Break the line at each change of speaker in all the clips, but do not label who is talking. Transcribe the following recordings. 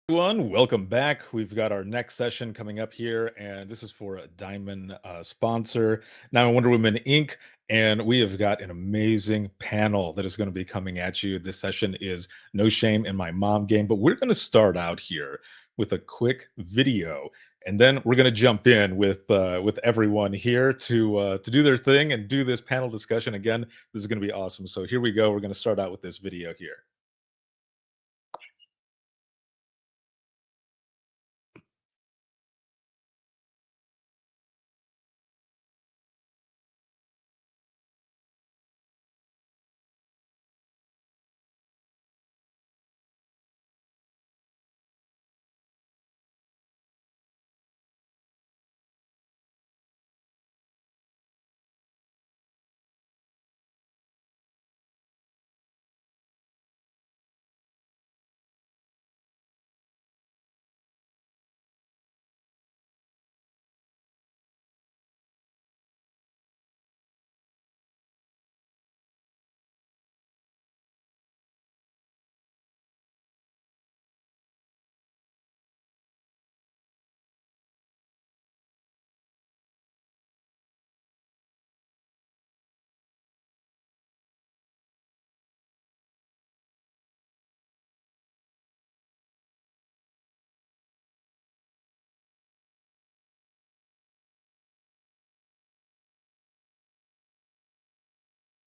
Everyone, welcome back. We've got our next session coming up here, and this is for a Diamond sponsor, Now Wonder Woman Inc. And we have got an amazing panel that is going to be coming at you. This session is No Shame in My Mom Game, but we're going to start out here with a quick video, and then we're going to jump in with everyone here to do their thing and do this panel discussion. Again, this is going to be awesome. So here we go. We're going to start out with this video here.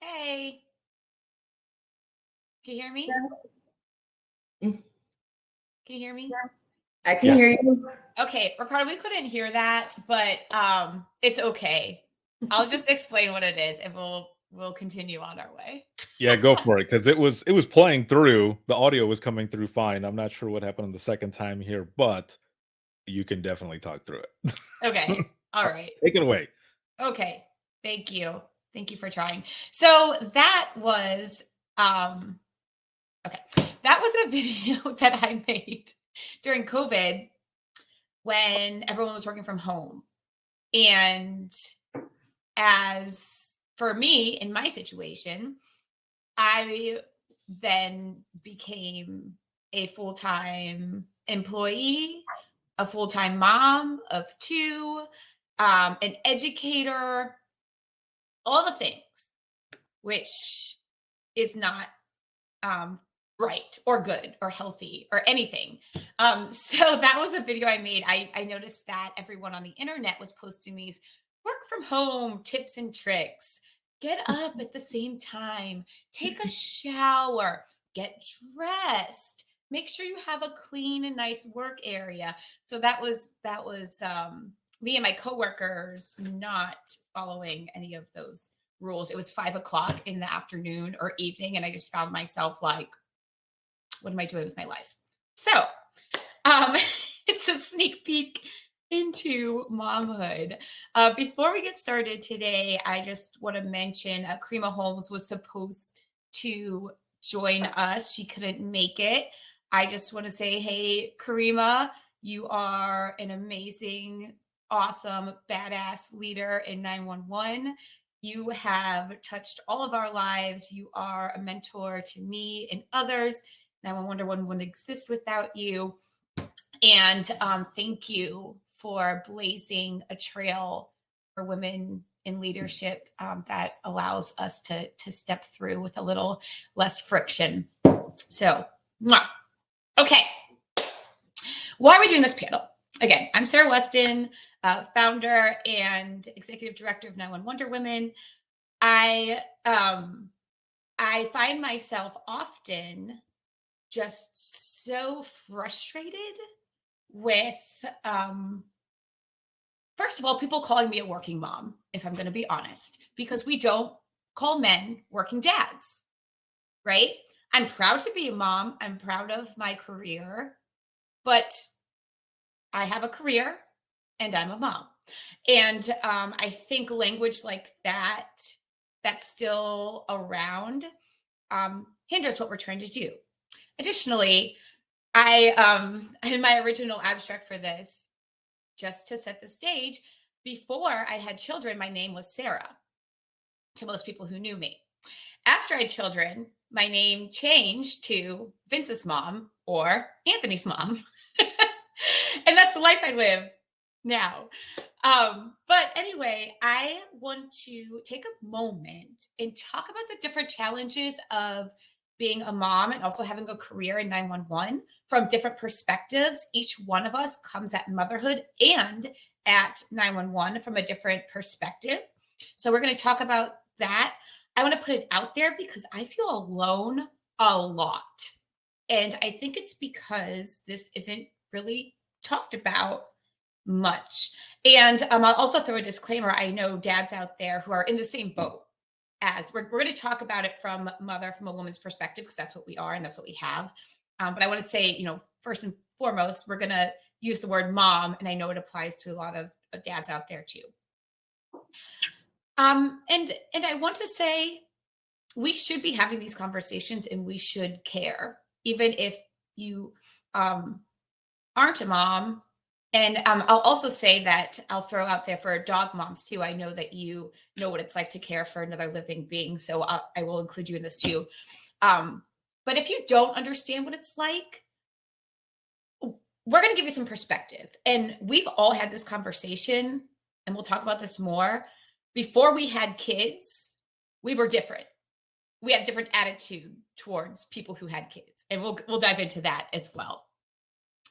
Hey, can you hear me?
Mm.
Can you hear me?
I can hear you.
Okay, Ricardo, we couldn't hear that, but it's okay. I'll just explain what it is, and we'll continue on our way.
Yeah, go for it, because it was playing through. The audio was coming through fine. I'm not sure what happened on the second time here, but you can definitely talk through it.
Okay, all right.
Take it away.
Okay, thank you. Thank you for trying. So that was that was a video that I made during COVID when everyone was working from home. And as for me, in my situation, I then became a full-time employee, a full-time mom of two, an educator, all the things, which is not right or good or healthy or anything. So that was a video I made. I noticed that everyone on the internet was posting these work from home tips and tricks. Get up at the same time, take a shower, get dressed, make sure you have a clean and nice work area. So that was me and my coworkers not following any of those rules. It was 5:00 in the afternoon or evening, and I just found myself like, what am I doing with my life? So it's a sneak peek into momhood. Before we get started today, I just want to mention Karima Holmes was supposed to join us. She couldn't make it. I just want to say, hey, Karima, you are an amazing, awesome, badass leader in 911. You have touched all of our lives. You are a mentor to me and others. 911 wouldn't exist without you. And thank you for blazing a trail for women in leadership that allows us to step through with a little less friction. So, okay. Why are we doing this panel? Again, I'm Sarah Weston, founder and executive director of 911 Wonder Women. I find myself often just so frustrated with, first of all, people calling me a working mom, if I'm going to be honest, because we don't call men working dads, right? I'm proud to be a mom. I'm proud of my career, but I have a career and I'm a mom. And I think language like that, that's still around, hinders what we're trying to do. Additionally, I in my original abstract for this, just to set the stage, before I had children, my name was Sarah to most people who knew me. After I had children, my name changed to Vince's mom or Anthony's mom. And that's the life I live now. But anyway, I want to take a moment and talk about the different challenges of being a mom and also having a career in 911 from different perspectives. Each one of us comes at motherhood and at 911 from a different perspective. So we're going to talk about that. I want to put it out there because I feel alone a lot. And I think it's because this isn't really talked about much. And I'll also throw a disclaimer. I know dads out there who are in the same boat as we're going to talk about it from a woman's perspective, because that's what we are and that's what we have. But I want to say, first and foremost, we're going to use the word mom. And I know it applies to a lot of dads out there too. And I want to say we should be having these conversations and we should care, even if you aren't a mom. And I'll also say that I'll throw out there for dog moms too. I know that you know what it's like to care for another living being. So I will include you in this too. But if you don't understand what it's like, we're going to give you some perspective. And we've all had this conversation, and we'll talk about this more. Before we had kids, we were different. We had different attitude towards people who had kids. And we'll dive into that as well.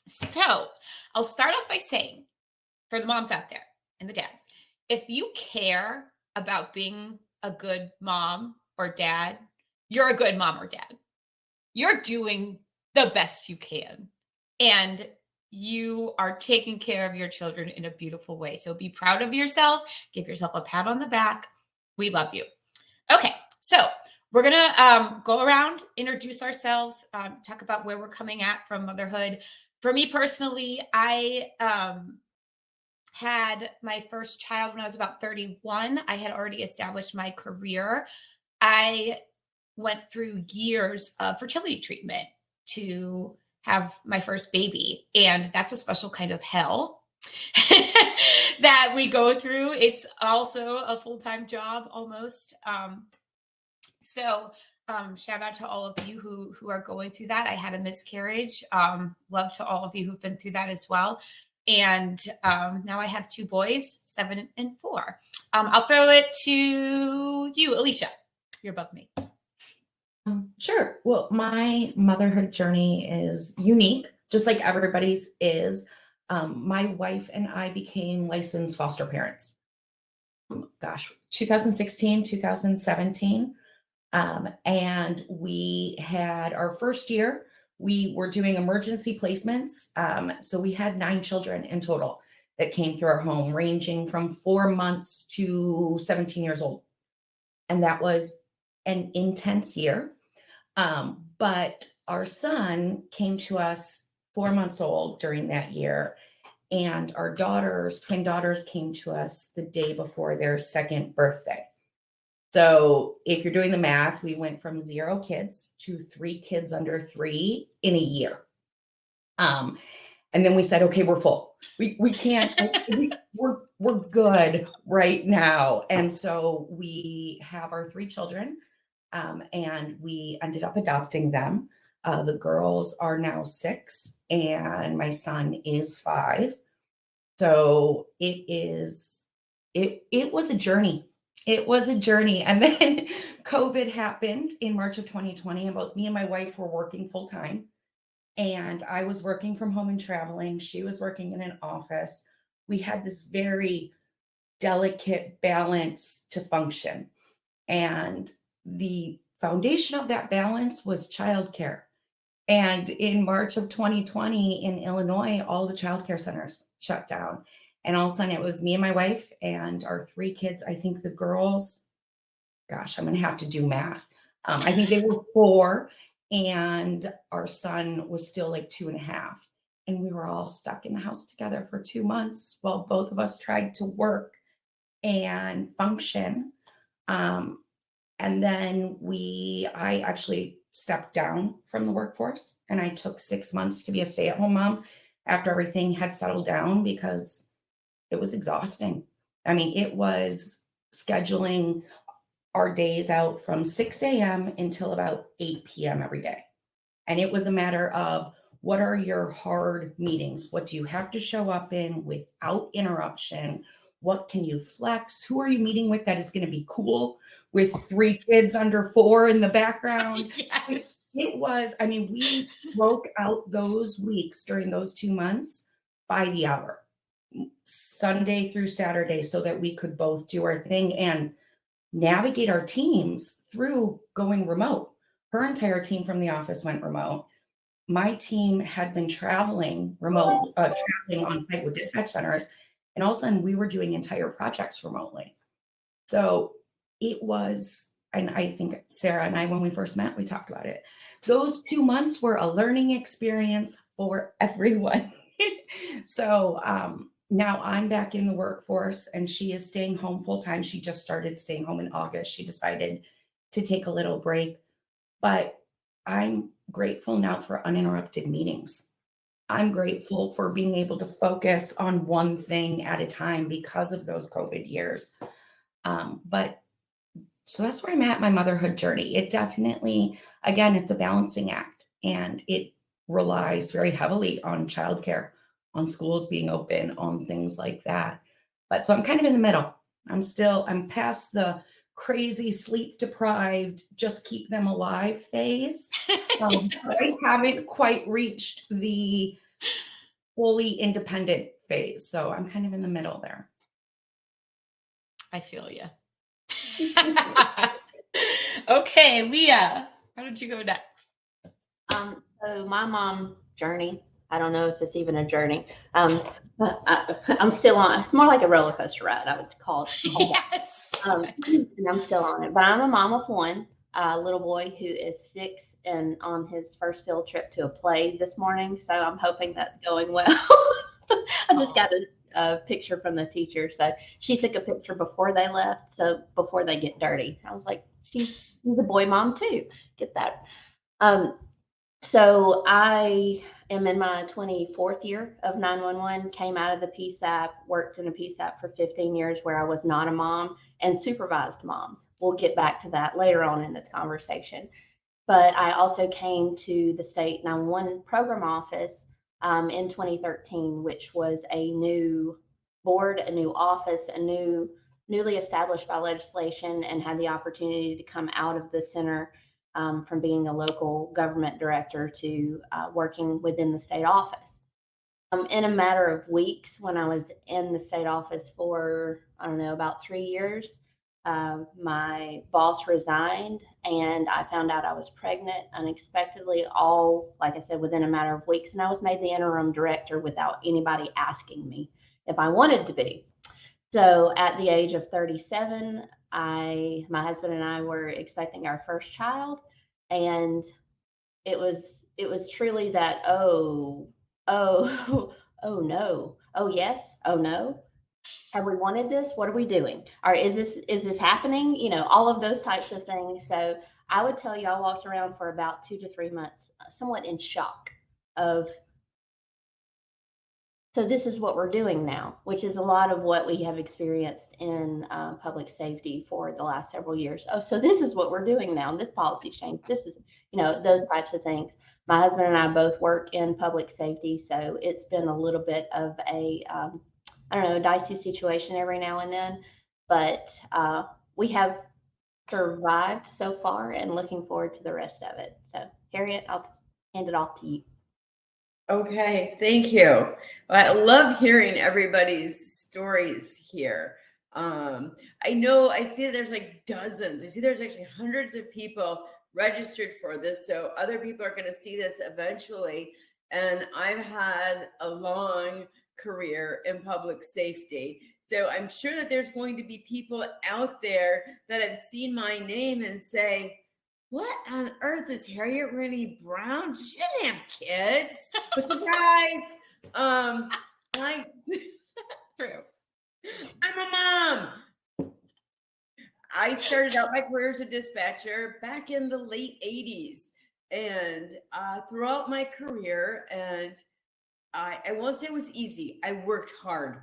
So I'll start off by saying, for the moms out there and the dads, if you care about being a good mom or dad, you're a good mom or dad. You're doing the best you can. And you are taking care of your children in a beautiful way. So be proud of yourself. Give yourself a pat on the back. We love you. Okay, so we're going to go around, introduce ourselves, talk about where we're coming at from motherhood. For me personally, I had my first child when I was about 31. I had already established my career. I went through years of fertility treatment to have my first baby. And that's a special kind of hell that we go through. It's also a full-time job almost. So shout out to all of you who are going through that. I had a miscarriage. Love to all of you who've been through that as well. And now I have 2 boys, 7 and 4. I'll throw it to you, Alicia. You're above me.
Sure. Well, my motherhood journey is unique, just like everybody's is. My wife and I became licensed foster parents. 2016, 2017. And we had our first year, we were doing emergency placements. So we had 9 children in total that came through our home, ranging from 4 months to 17 years old. And that was an intense year. But our son came to us 4 months old during that year. And our twin daughters came to us the day before their 2nd birthday. So if you're doing the math, we went from 0 kids to 3 kids under 3 in a year. And then we said, okay, we're full. We can't, we're good right now. And so we have our 3 children, and we ended up adopting them. The girls are now 6 and my son is 5. So it was a journey. It was a journey. And then COVID happened in March of 2020, and both me and my wife were working full time. And I was working from home and traveling. She was working in an office. We had this very delicate balance to function. And the foundation of that balance was childcare. And in March of 2020 in Illinois, all the childcare centers shut down. And all of a sudden it was me and my wife and our 3 kids. I think the girls, gosh, I'm going to have to do math. I think they were 4 and our son was still like 2.5. And we were all stuck in the house together for 2 months while both of us tried to work and function. And then I actually stepped down from the workforce, and I took 6 months to be a stay-at-home mom after everything had settled down, because it was exhausting. I mean, it was scheduling our days out from 6 a.m. until about 8 p.m. every day. And it was a matter of What are your hard meetings? What do you have to show up in without interruption? What can you flex? Who are you meeting with that is going to be cool with 3 kids under 4 in the background?
Yes.
It was, I mean, we broke out those weeks during those 2 months by the hour, Sunday through Saturday, so that we could both do our thing and navigate our teams through going remote. Her entire team from the office went remote. My team had been traveling remote, traveling on site with dispatch centers, and all of a sudden we were doing entire projects remotely. So it was, and I think Sarah and I, when we first met, we talked about it. Those 2 months were a learning experience for everyone. So now I'm back in the workforce and she is staying home full time. She just started staying home in August. She decided to take a little break, but I'm grateful now for uninterrupted meetings. I'm grateful for being able to focus on one thing at a time because of those COVID years. But so that's where I'm at my motherhood journey. It definitely, again, it's a balancing act and it relies very heavily on childcare, on schools being open, on things like that. But so I'm kind of in the middle. I'm past the crazy sleep deprived, just keep them alive phase. I haven't quite reached the fully independent phase. So I'm kind of in the middle there.
I feel you. Okay, Leah, how did you go next?
So my mom journey, I don't know if it's even a journey. But I'm still on. It's more like a roller coaster ride, I would call it.
Yes.
And I'm still on it. But I'm a mom of one, a little boy who is 6 and on his first field trip to a play this morning. So I'm hoping that's going well. I just got a picture from the teacher. So she took a picture before they left. So before they get dirty, I was like, she's a boy mom too. Get that. So I am in my 24th year of 911, came out of the PSAP, worked in a PSAP for 15 years where I was not a mom and supervised moms. We'll get back to that later on in this conversation. But I also came to the state 911 program office in 2013, which was a new board, a new office, newly established by legislation, and had the opportunity to come out of the center from being a local government director to working within the state office. In a matter of weeks, when I was in the state office for, I don't know, about 3 years, my boss resigned and I found out I was pregnant unexpectedly, all, like I said, within a matter of weeks. And I was made the interim director without anybody asking me if I wanted to be. So at the age of 37, my husband and I were expecting our first child, and it was truly that oh no, oh yes, oh no, have we wanted this? What are we doing? Or is this happening? You know, all of those types of things. So I would tell you, I walked around for about 2 to 3 months, somewhat in shock of. So this is what we're doing now, which is a lot of what we have experienced in public safety for the last several years. Oh, so this is what we're doing now. This policy change. This is, those types of things. My husband and I both work in public safety, so it's been a little bit of a, dicey situation every now and then. But we have survived so far and looking forward to the rest of it. So, Harriet, I'll hand it off to you.
Okay, thank you. Well, I love hearing everybody's stories here. I see that there's like dozens. I see there's actually hundreds of people registered for this. So other people are going to see this eventually. And I've had a long career in public safety. So I'm sure that there's going to be people out there that have seen my name and say, what on earth is Harriet Rennie Brown? She didn't have kids. But surprise!
True.
I'm a mom. I started out my career as a dispatcher back in the late 80s. And throughout my career, and I won't say it was easy. I worked hard.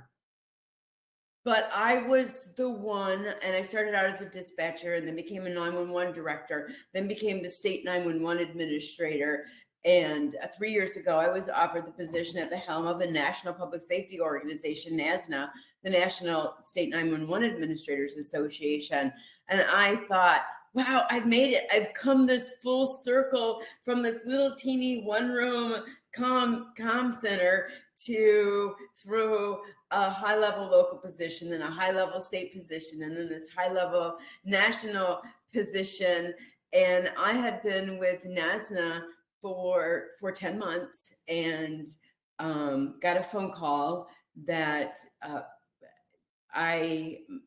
But I was the one, and I started out as a dispatcher and then became a 911 director, then became the state 911 administrator. And 3 years ago, I was offered the position at the helm of the National Public Safety Organization, NASNA, the National State 911 Administrators Association. And I thought, wow, I've made it. I've come this full circle from this little teeny one-room comm center through a high-level local position, then a high-level state position, and then this high-level national position. And I had been with NASNA for 10 months and got a phone call that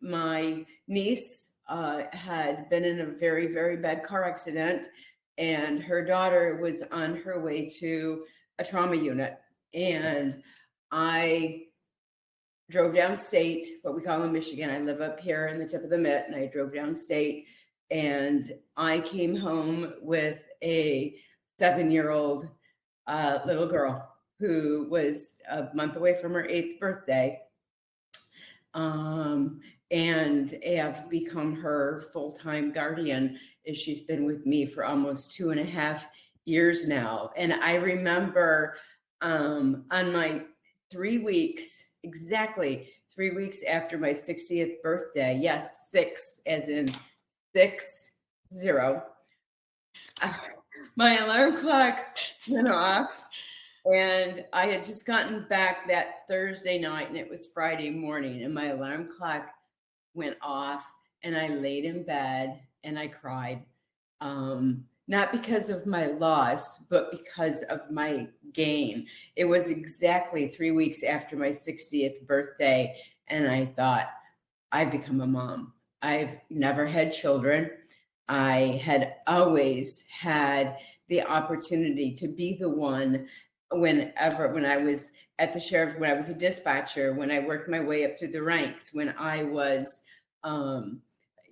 my niece had been in a very, very bad car accident, and her daughter was on her way to a trauma unit. And I drove downstate, what we call in Michigan. I live up here in the tip of the mitt, and I drove downstate, and I came home with a 7-year-old little girl who was a month away from her 8th birthday, and have become her full-time guardian as she's been with me for almost 2.5 years now. And I remember on my 3 weeks, exactly 3 weeks after my 60th birthday, yes, 6 as in 6 0, my alarm clock went off, and I had just gotten back that Thursday night, and it was Friday morning, and my alarm clock went off, and I laid in bed and I cried, not because of my loss, but because of my gain. It was exactly 3 weeks after my 60th birthday, and I thought, I've become a mom. I've never had children. I had always had the opportunity to be the one when I was at the sheriff, when I was a dispatcher, when I worked my way up through the ranks, when I was, and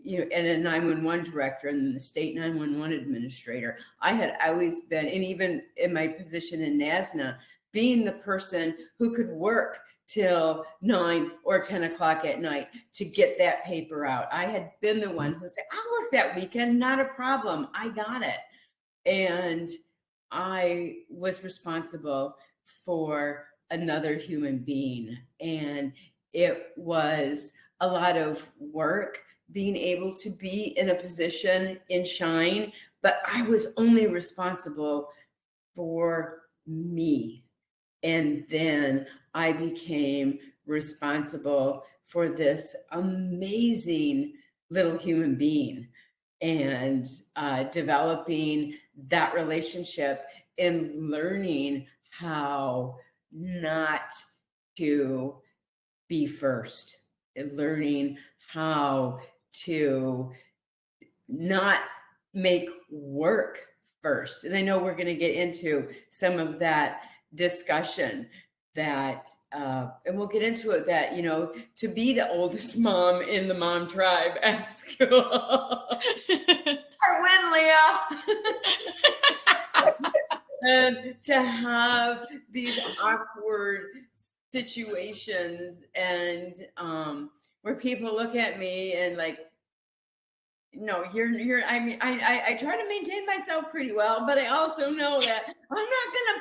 a 911 director and the state 911 administrator. I had always been, and even in my position in NASNA, being the person who could work till 9 or 10 o'clock at night to get that paper out. I had been the one who said, I'll work that weekend, not a problem. I got it. And I was responsible for another human being. And it was a lot of work being able to be in a position in shine, but I was only responsible for me. And then I became responsible for this amazing little human being, and developing that relationship and learning how not to be first, and learning how to not make work first. And I know we're going to get into some of that discussion that, and we'll get into it, that, to be the oldest mom in the mom tribe at school. I win, Leah. And to have these awkward situations, and where people look at me and like, no, you're, I mean, I try to maintain myself pretty well, but I also know that I'm not gonna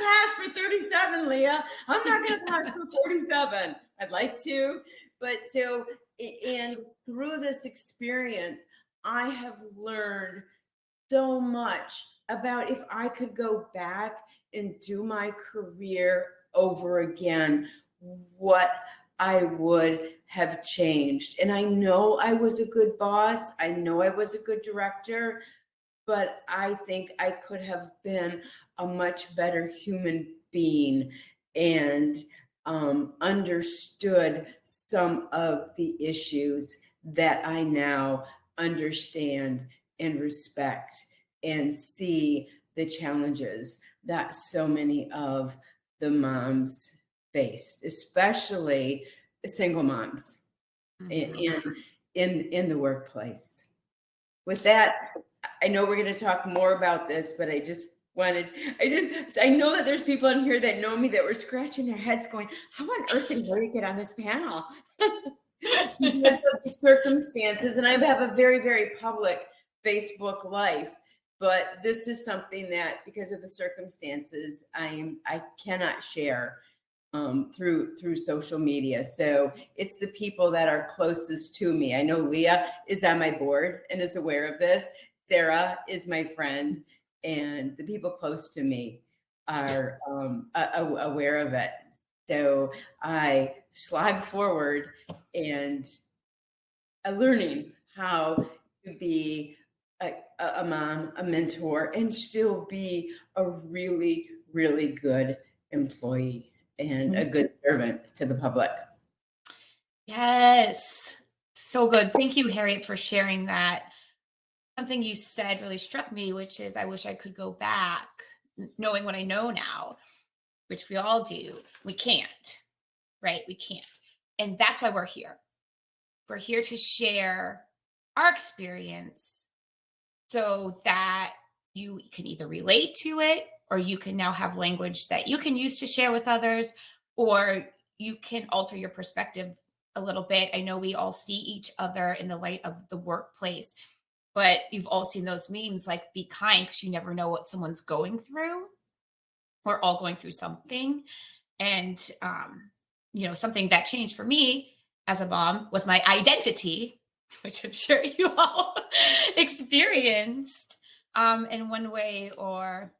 pass for 37, Leah. I'm not gonna pass for 47. I'd like to, but and through this experience, I have learned so much about, if I could go back and do my career over again, what I would have changed. And I know I was a good boss. I know I was a good director, but I think I could have been a much better human being and understood some of the issues that I now understand and respect, and see the challenges that so many of the moms faced, especially single moms in the workplace. With that, I know we're going to talk more about this, but I know that there's people in here that know me that were scratching their heads going, how on earth did Harry get on this panel? Because of the circumstances, and I have a very, very public Facebook life. but this is something that, because of the circumstances, I cannot share through social media. So it's the people that are closest to me. I know Leah is on my board and is aware of this. Sarah is my friend, and the people close to me are aware of it. So I slog forward and learning how to be a mom, a mentor, and still be a really, really good employee and a good servant to the public.
Yes. So good. Thank you, Harriet, for sharing that. Something you said really struck me, which is I wish I could go back knowing what I know now, which we all do. We can't, right? We can't. And that's why we're here. We're here to share our experience so that you can either relate to it, or you can now have language that you can use to share with others, or you can alter your perspective a little bit. I know we all see each other in the light of the workplace, but you've all seen those memes like be kind because you never know what someone's going through. We're all going through something. And, something that changed for me as a mom was my identity, which I'm sure you all experienced in one way or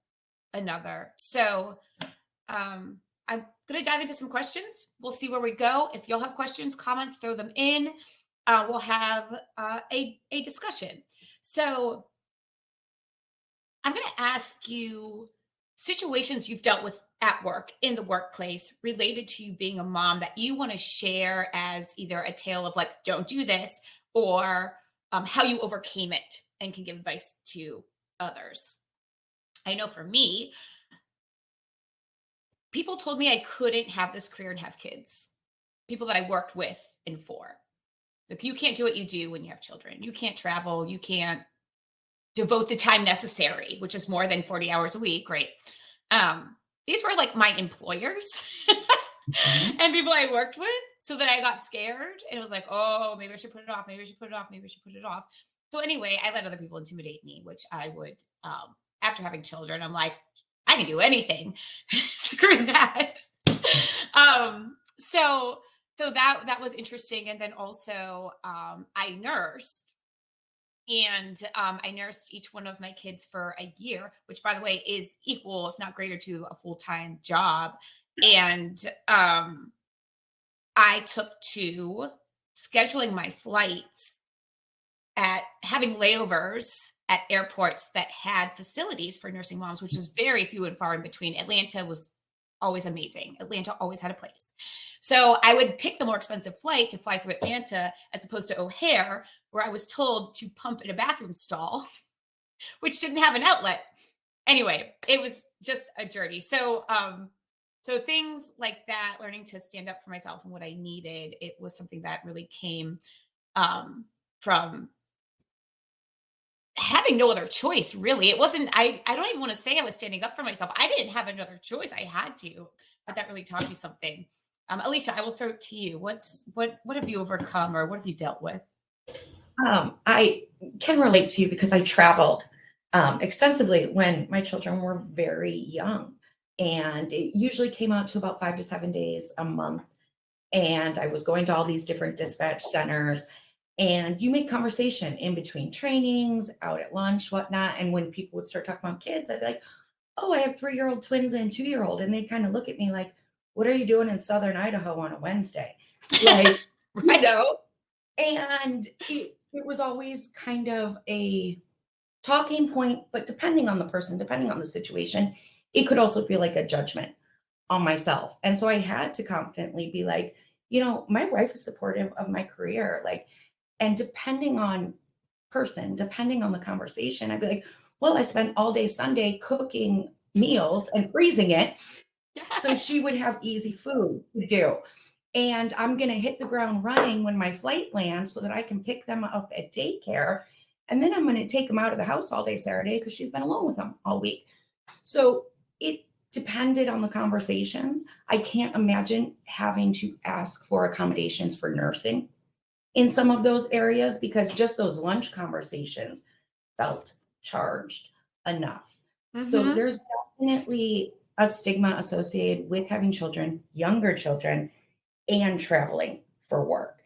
another. So I'm going to dive into some questions. We'll see where we go. If y'all have questions, comments, throw them in. We'll have a discussion. So I'm going to ask you situations you've dealt with at work, in the workplace, related to you being a mom that you want to share as either a tale of like, don't do this, or how you overcame it and can give advice to others. I know for me, people told me I couldn't have this career and have kids. People that I worked with and for. Like, you can't do what you do when you have children. You can't travel. You can't devote the time necessary, which is more than 40 hours a week, right? These were like my employers and people I worked with, so that I got scared and was like, oh, maybe I should put it off. Maybe I should put it off. Maybe I should put it off. So anyway, I let other people intimidate me, which I would, after having children, I'm like, I can do anything. Screw that. So that was interesting. And then also I nursed. And I nursed each one of my kids for a year, which, by the way, is equal, if not greater, to a full-time job. And I took to scheduling my flights at having layovers at airports that had facilities for nursing moms, which is very few and far in between. Atlanta was always amazing. Atlanta always had a place. So I would pick the more expensive flight to fly through Atlanta as opposed to O'Hare, where I was told to pump in a bathroom stall, which didn't have an outlet. Anyway, it was just a journey. So things like that, learning to stand up for myself and what I needed, it was something that really came from having no other choice, really. It wasn't, I don't even want to say I was standing up for myself. I didn't have another choice. I had to, but that really taught me something. Alicia, I will throw it to you. What have you overcome, or what have you dealt with?
I can relate to you because I traveled extensively when my children were very young, and it usually came out to about 5 to 7 days a month. And I was going to all these different dispatch centers, and you make conversation in between trainings, out at lunch, whatnot. And when people would start talking about kids, I'd be like, oh, I have 3-year-old twins and a 2-year-old. And they'd kind of look at me like, what are you doing in Southern Idaho on a Wednesday? Like,
Right.
And it was always kind of a talking point, but depending on the person, depending on the situation, it could also feel like a judgment on myself. And so I had to confidently be like, my wife is supportive of my career. Like, and depending on person, depending on the conversation, I'd be like, well, I spent all day Sunday cooking meals and freezing it. So she would have easy food to do. And I'm going to hit the ground running when my flight lands so that I can pick them up at daycare. And then I'm going to take them out of the house all day Saturday because she's been alone with them all week. So it depended on the conversations. I can't imagine having to ask for accommodations for nursing in some of those areas, because just those lunch conversations felt charged. enough. So
Mhm.
there's definitely a stigma associated with having children, younger children, and traveling for work.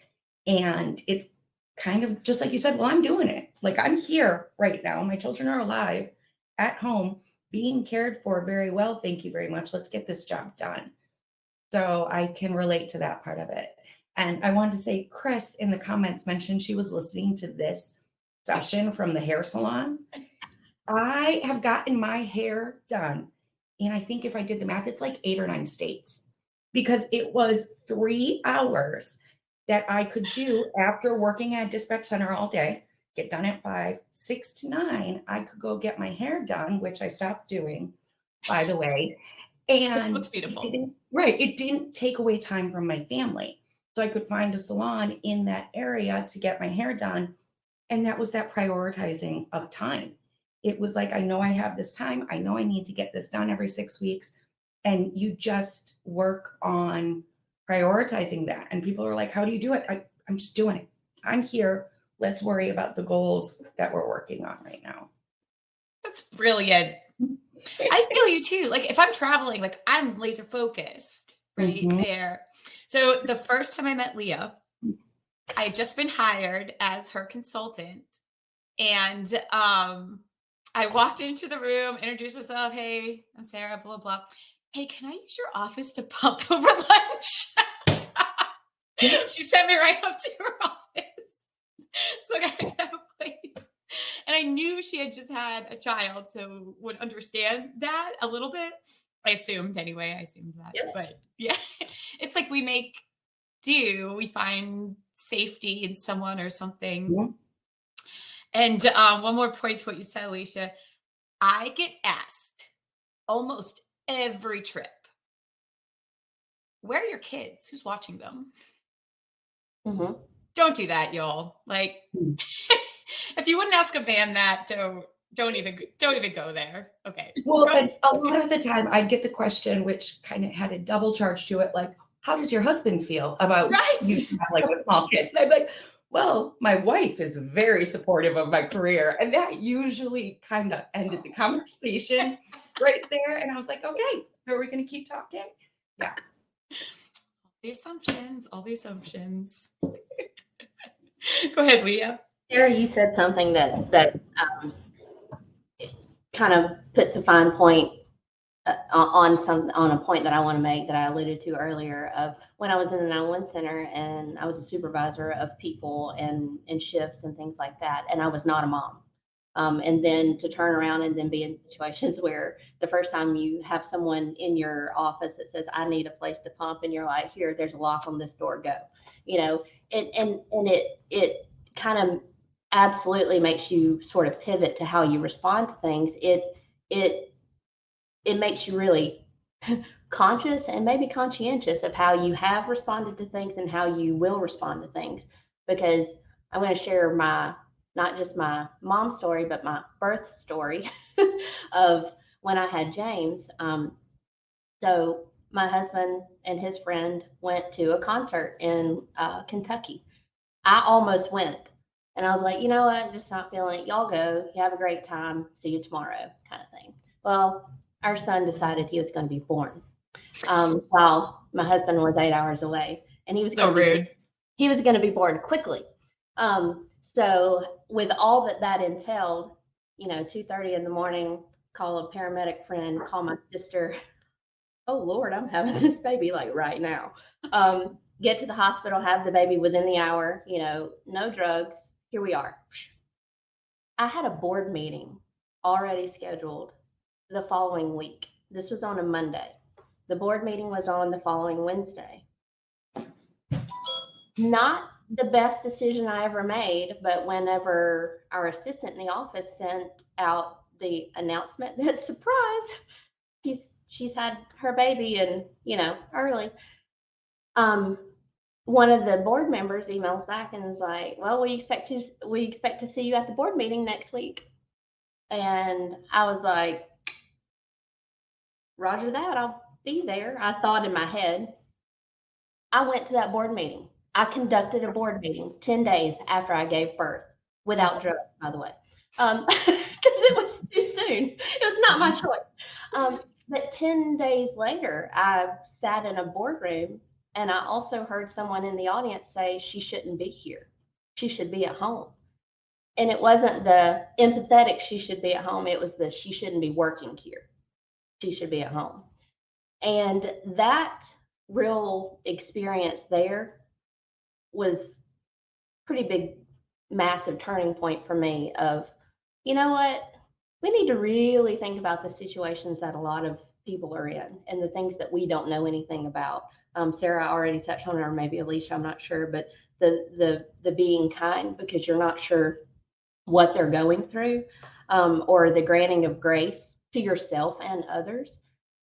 And it's kind of just like you said, well, I'm doing it. Like I'm here right now. My children are alive at home, being cared for very well. Thank you very much. Let's get this job done. So I can relate to that part of it. And I wanted to say, Chris in the comments mentioned she was listening to this session from the hair salon. I have gotten my hair done. And I think if I did the math, it's like 8 or 9 states because it was 3 hours that I could do after working at a dispatch center all day, get done at 5, 6 to 9. I could go get my hair done, which I stopped doing, by the way. And
Looks beautiful.
it didn't take away time from my family. So I could find a salon in that area to get my hair done. And that was that prioritizing of time. It was like, I know I have this time. I know I need to get this done every 6 weeks. And you just work on prioritizing that. And people are like, how do you do it? I'm just doing it. I'm here. Let's worry about the goals that we're working on right now.
That's brilliant. I feel you too. Like if I'm traveling, like I'm laser focused right there. So the first time I met Leah, I had just been hired as her consultant. And I walked into the room, introduced myself. Hey, I'm Sarah, blah, blah. Hey, can I use your office to pump over lunch? She sent me right up to her office. So I could have a place. And I knew she had just had a child, so would understand that a little bit. I assumed anyway. I assumed that. Yep. But yeah, it's like we make do. We find safety in someone or something. Yeah. And one more point to what you said, Alicia. I get asked almost every trip, where are your kids? Who's watching them? Mm-hmm. Don't do that, y'all. Like, if you wouldn't ask a man that, don't even go there. Okay.
Well, and a lot of the time I'd get the question, which kind of had a double charge to it, like, how does your husband feel about you have like with small kids? And I'd be like, well, my wife is very supportive of my career. And that usually kind of ended the conversation right there. And I was like, okay, so are we going to keep talking? Yeah.
All the assumptions. Go ahead, Leah.
Sarah, you said something that kind of puts a fine point on a point that I want to make that I alluded to earlier of when I was in the 911 center and I was a supervisor of people and shifts and things like that. And I was not a mom. And then to turn around and then be in situations where the first time you have someone in your office that says, I need a place to pump. And you're like, here, there's a lock on this door, go, it kind of absolutely makes you sort of pivot to how you respond to things. It makes you really conscious and maybe conscientious of how you have responded to things and how you will respond to things. Because I'm going to share not just my mom story, but my birth story of when I had James. So my husband and his friend went to a concert in Kentucky. I almost went. And I was like, you know what? I'm just not feeling it. Y'all go. You have a great time. See you tomorrow, kind of thing. Well, our son decided he was going to be born while my husband was 8 hours away. And he was he was going to be born quickly. So with all that entailed, 2:30 in the morning, call a paramedic friend, call my sister. Oh, Lord, I'm having this baby like right now. Get to the hospital, have the baby within the hour, no drugs. Here we are. I had a board meeting already scheduled the following week. This was on a Monday. The board meeting was on the following Wednesday. Not the best decision I ever made, but whenever our assistant in the office sent out the announcement that surprise, she's had her baby and early. One of the board members emails back and is like, well, we expect to see you at the board meeting next week. And I was like, Roger that, I'll be there. I thought in my head. I went to that board meeting. I conducted a board meeting 10 days after I gave birth without drugs, by the way, because it was too soon. It was not my choice. But 10 days later, I sat in a boardroom and I also heard someone in the audience say she shouldn't be here. She should be at home. And it wasn't the empathetic she should be at home. It was the she shouldn't be working here. She should be at home. And that real experience there was pretty big, massive turning point for me of, you know what, we need to really think about the situations that a lot of people are in and the things that we don't know anything about. Sarah already touched on it, or maybe Alicia, I'm not sure, but the being kind because you're not sure what they're going through, or the granting of grace to yourself and others.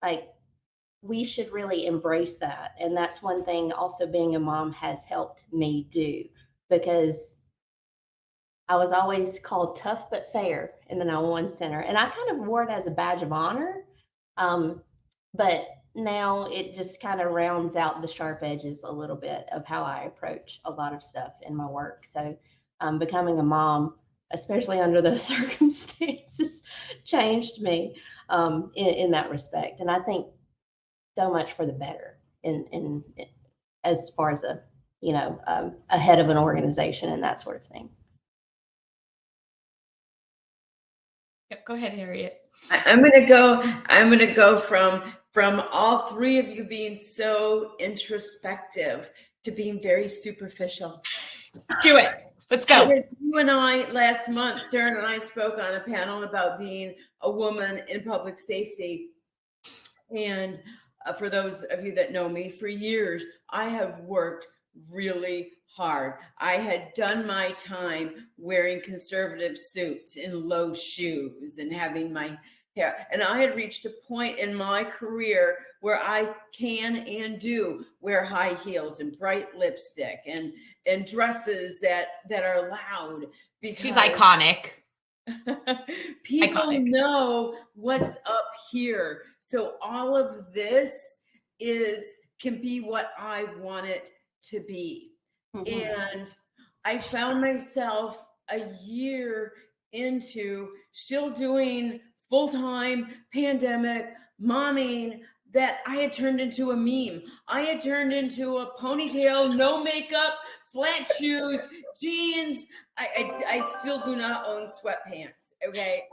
Like, we should really embrace that. And that's one thing also being a mom has helped me do, because I was always called tough but fair in the 911 center. And I kind of wore it as a badge of honor. But now it just kind of rounds out the sharp edges a little bit of how I approach a lot of stuff in my work. So becoming a mom, especially under those circumstances, changed me in that respect. And I think so much for the better in as far as a head of an organization and that sort of thing.
Yep, go ahead, Harriet.
I'm gonna go from all three of you being so introspective to being very superficial.
Do it. Let's go.
Because you and I, last month, Sarah and I spoke on a panel about being a woman in public safety. And for those of you that know me, for years, I have worked really hard. I had done my time wearing conservative suits and low shoes and having my hair. And I had reached a point in my career where I can and do wear high heels and bright lipstick and dresses that are loud. Because
she's iconic.
People
Iconic.
know what's up here. So all of this can be what I want it to be. Mm-hmm. And I found myself a year into still doing full-time pandemic momming that I had turned into a meme. I had turned into a ponytail, no makeup, flat shoes, jeans. I still do not own sweatpants. Okay.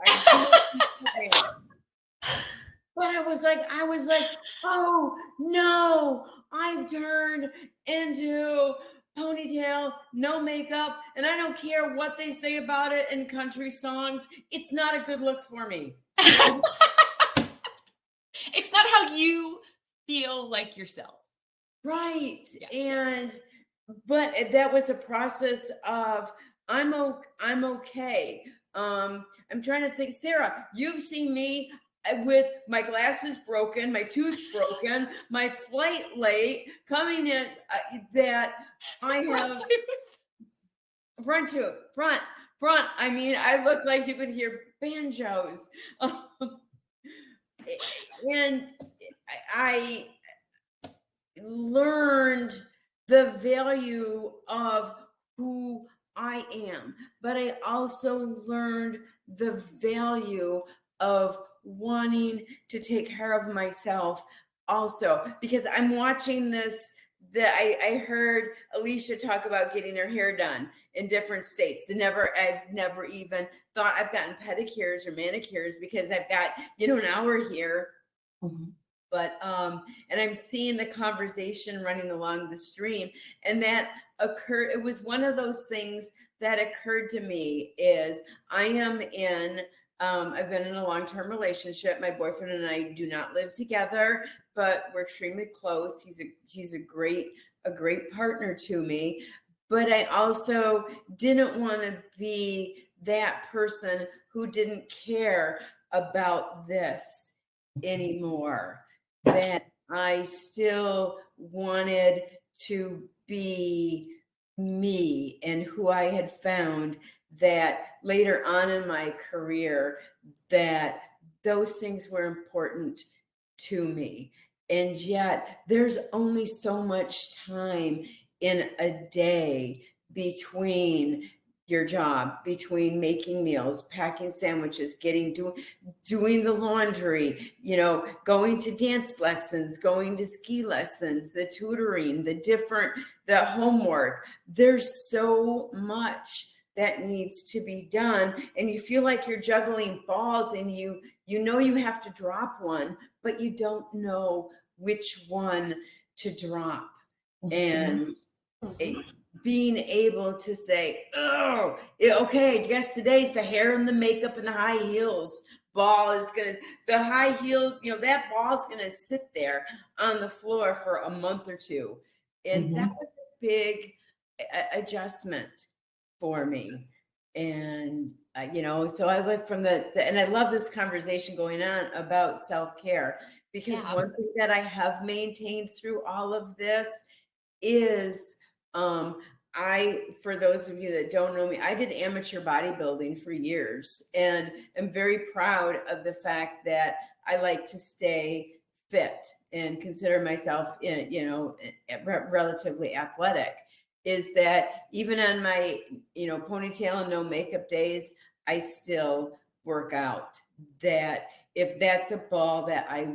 But I was like, oh no, I've turned into ponytail, no makeup, and I don't care what they say about it in country songs. It's not a good look for me.
It's not how you feel like yourself.
Right. Yeah. But that was a process of I'm okay. I'm trying to think, Sarah, you've seen me with my glasses broken, my tooth broken, my flight late, coming in that I have front tooth, front. I mean, I look like you could hear banjos. And I learned the value of who I am, but I also learned the value of wanting to take care of myself also, because I'm watching this, that I heard Alicia talk about getting her hair done in different states. I've never even thought I've gotten pedicures or manicures because I've got, an hour here. Mm-hmm. But, and I'm seeing the conversation running along the stream, and that occurred. It was one of those things that occurred to me is I've been in a long-term relationship. My boyfriend and I do not live together, but we're extremely close. He's a great partner to me. But I also didn't want to be that person who didn't care about this anymore. That I still wanted to be me and who I had found that later on in my career, that those things were important to me. And yet there's only so much time in a day between your job, between making meals, packing sandwiches, doing the laundry, going to dance lessons, going to ski lessons, the tutoring, the homework. There's so much that needs to be done, and you feel like you're juggling balls, and you have to drop one, but you don't know which one to drop. And being able to say, oh, okay, I guess today's the hair and the makeup and the high heels ball the high heel, that ball's gonna sit there on the floor for a month or two. And that's a big adjustment for me. And so I live from and I love this conversation going on about self-care, because one thing that I have maintained through all of this is, for those of you that don't know me, I did amateur bodybuilding for years, and I'm very proud of the fact that I like to stay fit and consider myself, relatively athletic. Is that even on my, ponytail and no makeup days, I still work out. That if that's a ball that I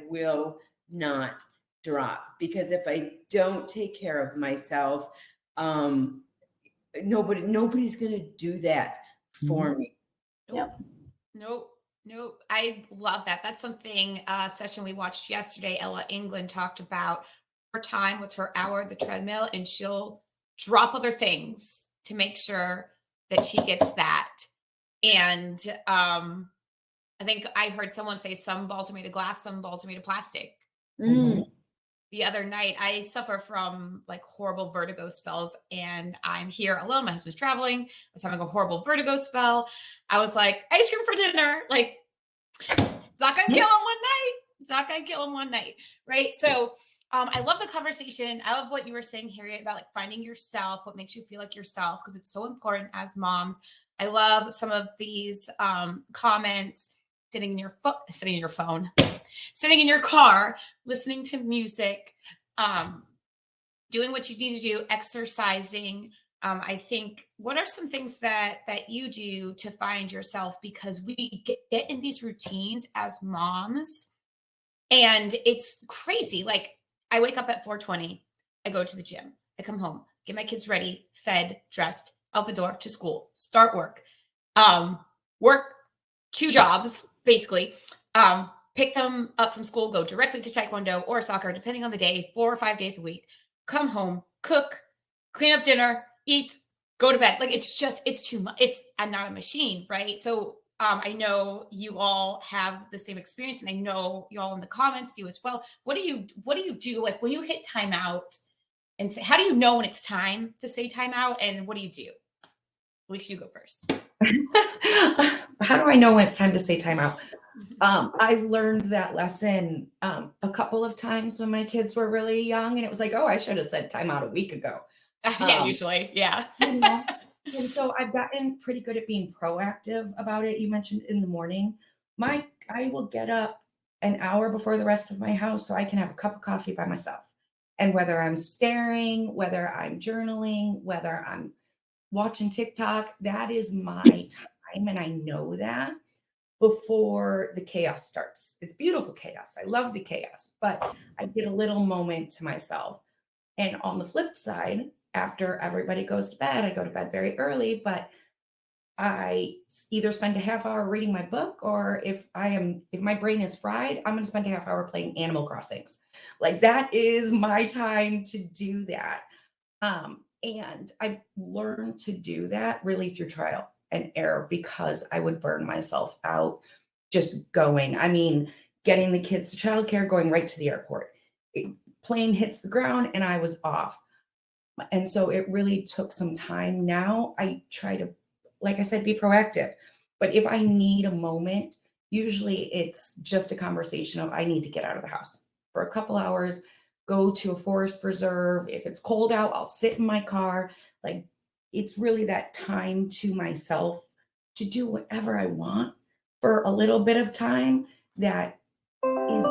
will not drop, because if I don't take care of myself, nobody's gonna do that for me.
Nope. I love that. That's something session we watched yesterday. Ella England talked about her time was her hour at the treadmill, and she'll drop other things to make sure that she gets that. And I think I heard someone say some balls are made of glass, some balls are made of plastic. The other night, I suffer from like horrible vertigo spells, and I'm here alone. My husband's traveling. I was having a horrible vertigo spell. I was like, ice cream for dinner. Like, it's not going to kill him one night. It's not going to kill him one night. Right. So I love the conversation. I love what you were saying, Harriet, about like finding yourself, what makes you feel like yourself, because it's so important as moms. I love some of these comments. Sitting in your phone, sitting in your car, listening to music, doing what you need to do, exercising. I think, what are some things that you do to find yourself? Because we get in these routines as moms, and it's crazy. Like, I wake up at 4:20, I go to the gym, I come home, get my kids ready, fed, dressed, out the door to school, start work, work 2 jobs, basically, pick them up from school, go directly to Taekwondo or soccer, depending on the day, 4 or 5 days a week, come home, cook, clean up dinner, eat, go to bed. Like, it's too much. I'm not a machine, right? So I know you all have the same experience, and I know you all in the comments do as well. What do you do? Like, when you hit timeout, and say, how do you know when it's time to say timeout, and what do you do? At least you go first.
How do I know when it's time to say timeout? I learned that lesson a couple of times when my kids were really young, and it was like, oh, I should have said timeout a week ago.
Usually, yeah.
And so I've gotten pretty good at being proactive about it. You mentioned in the morning. I will get up an hour before the rest of my house so I can have a cup of coffee by myself. And whether I'm staring, whether I'm journaling, whether I'm watching TikTok, that is my time. And I know that before the chaos starts. It's beautiful chaos. I love the chaos, but I get a little moment to myself. And on the flip side, after everybody goes to bed, I go to bed very early, but I either spend a half hour reading my book, or if my brain is fried, I'm going to spend a half hour playing Animal Crossings. Like, that is my time to do that. And I've learned to do that really through trial and error, because I would burn myself out just going. I mean, getting the kids to childcare, going right to the airport. Plane hits the ground and I was off. And so it really took some time. Now I try to, like I said, be proactive. But if I need a moment, usually it's just a conversation of, I need to get out of the house for a couple hours, go to a forest preserve. If it's cold out, I'll sit in my car. Like, it's really that time to myself to do whatever I want for a little bit of time. That is,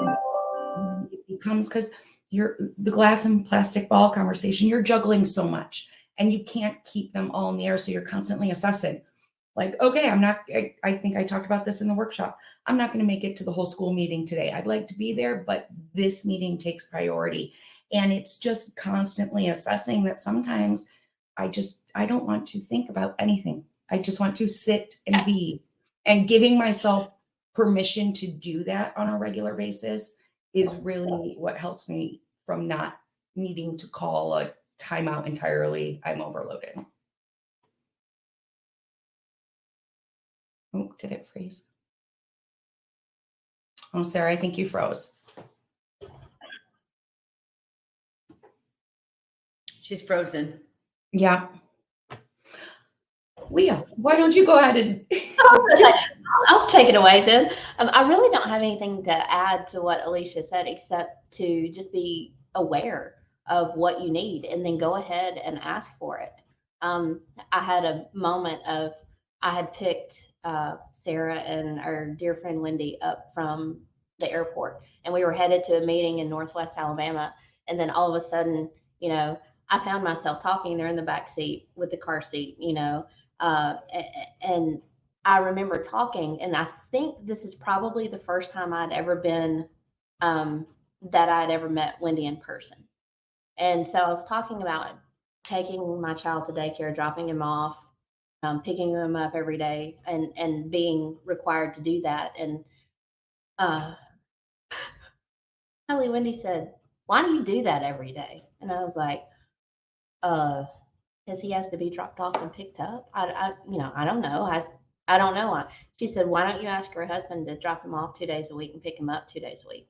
it becomes, because the glass and plastic ball conversation, you're juggling so much. and you can't keep them all in the air. So you're constantly assessing. Like, okay, I think I talked about this in the workshop. I'm not going to make it to the whole school meeting today. I'd like to be there, but this meeting takes priority. And it's just constantly assessing that sometimes I don't want to think about anything. I just want to sit and be, and giving myself permission to do that on a regular basis is really what helps me from not needing to call a timeout entirely. I'm overloaded. Oh, did it freeze? Oh, Sarah, I think you froze.
She's frozen.
Yeah. Leah, why don't you go ahead and...
I'll take it away then. I really don't have anything to add to what Alicia said, except to just be aware of what you need and then go ahead and ask for it. I had a moment of, I had picked Sarah and our dear friend Wendy up from the airport, and we were headed to a meeting in Northwest Alabama. And then all of a sudden, you know, I found myself talking there in the back seat with the car seat, you know, and I remember talking, and I think this is probably the first time I'd ever been, that I'd ever met Wendy in person. And so I was talking about taking my child to daycare, dropping him off, picking him up every day, and being required to do that. And Wendy said, "Why do you do that every day?" And I was like, because he has to be dropped off and picked up. I don't know. I don't know. She said, "Why don't you ask your husband to drop him off 2 days a week and pick him up 2 days a week?"